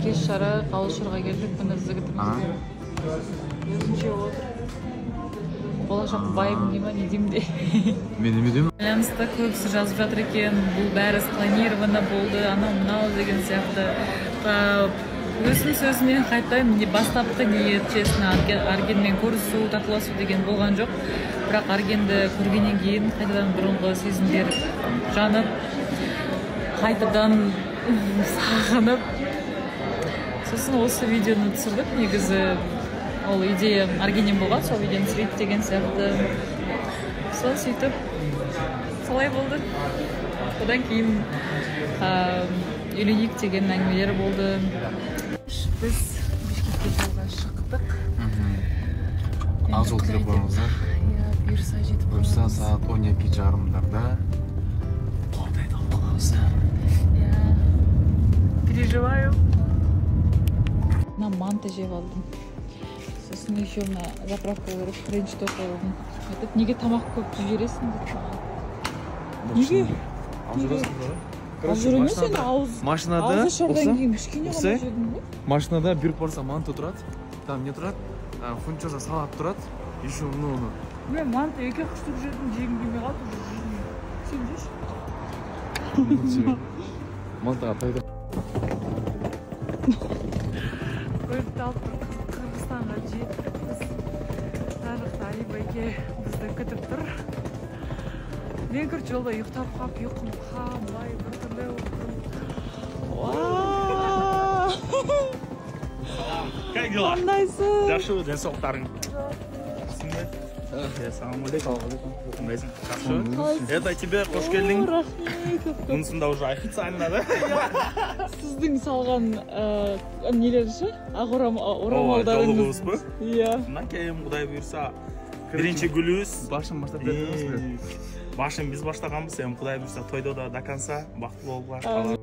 Кеш шара калышырга келдик, мына жигитимизге. Өзүнчө болот. Болашак байым дейм, не дейм де. Мен неме дейм? Байланыста көбісі жазып жатыр екен, бұл бәрі спланировано болды, анау мынау деген сияқты. Өзім сөзімен қайтайын, бастапқы ниет, честно, Аргенмен көрісу, татуласу деген болған жоқ. Бірақ Аргенді көргеннен кейін қайтадан бұрынғы сезімдер жанып, қайтадан сағынып. Сосын осы видеоны түсірдік, негізі ол идея Аргеннен болған, сол видеоны түсірейік деген сияқты. Сол сөйтіп, солай болды. Одан кейін үйленейік деген әңгімелер болды. Біз Бишкекке жолға шықтық. Ақ жол тілеп барыңыздар. Бұйырса жетіп Бұйырса саат 12:30-дарда Қордайда боламыз. Переживаю. На манты жеп алдым. Сосын еще мына заправка беріп френч топ алдым. Айтып, неге тамақ көп жібересің дейді маған. Неге? Алып емес енді ауыз. Машинада ауызашардан кейін кішкене ғана жедім ғой. Машинада бір порция манты тұрады. Там не тұрады? Фунчоза салат тұрады. Еще ну. Мен манты 2 штук жедім, жегім келмей қалды. Сен жеш? Мантыға пайда. Көлікті алып Қырғызстанға жеттік. Біз Тарықта Айбайке бізді күтіп тұр. Мен күрт жолда ұйықтап қап, ұйқым қанбай біртүрлі Как дела? қандайсың? Жақсы, денсаулықтарың. Ассалаумалейкум. Қандайсың? Жақсы. Это тебе қош келдің. Мұнысында уже официально, да? Сіздің салған нелер ше? Орамалдарыңыз. Жолығыз ба? Иә. Накейім, құдай бұйырса. Бірінші гүліз. Башын бастап бердіңіз. Башын біз баштағанбыз, құдай бұйырса тойда да даканса, бақытты болуға қалар.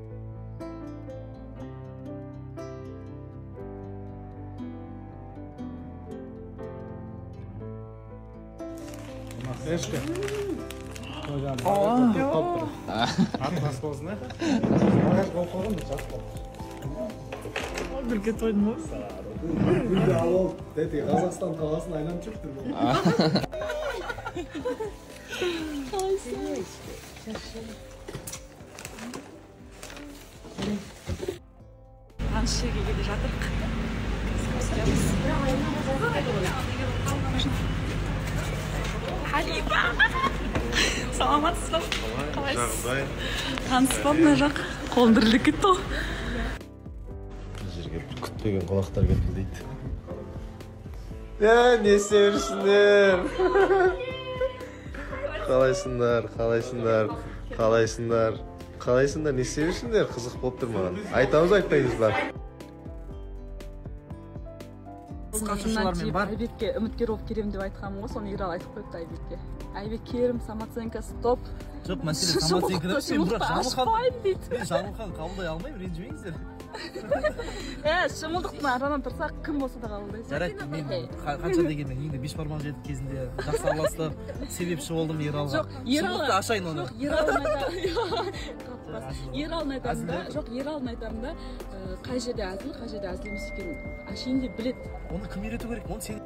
Эшке. Атмас болсын, ә? Ағаш болып қойған да жақсы болды. Гүлге тойдың ба? Гүлді алып, Қазақстан қаласын айланып жүрді. Қалайсың? Аншеге келе жатырық. Халиба! Саламатсыз ба? Қалайсыз? Таныс ба мына жақ? Қолым дірілдеп кетті ғой. Жерге күтпеген қонақтар келді дейді. Не істеп Қалайсыңдар, не істеп қызық болып тұр маған. Айтамыз, айтпаймыз ба? Айбекке үміткер болып келем деп айтқанмын ғой, соны Ирал айтып қойыпты Айбекке. Айбек керім, самооценкасы топ. Жоқ, мәселе самооценкада шымылдықты ашпайын дейді. Мен Жаңылхан қабылдай алмаймын, ренжімеңіздер. Шымылдықтың арадан тұрсақ, кім болса да қабылдайсың. Жарайды, мен қанша дегенмен енді беш бармақ жетіп кезінде жақсы араластым, себепші болдым Ералға. Шымылдықты ашайын оны. Ералын айтамын да, қай жерде әзіл емес екенін ашайын деп біледі. Оны кім үйрету керек? Оны сен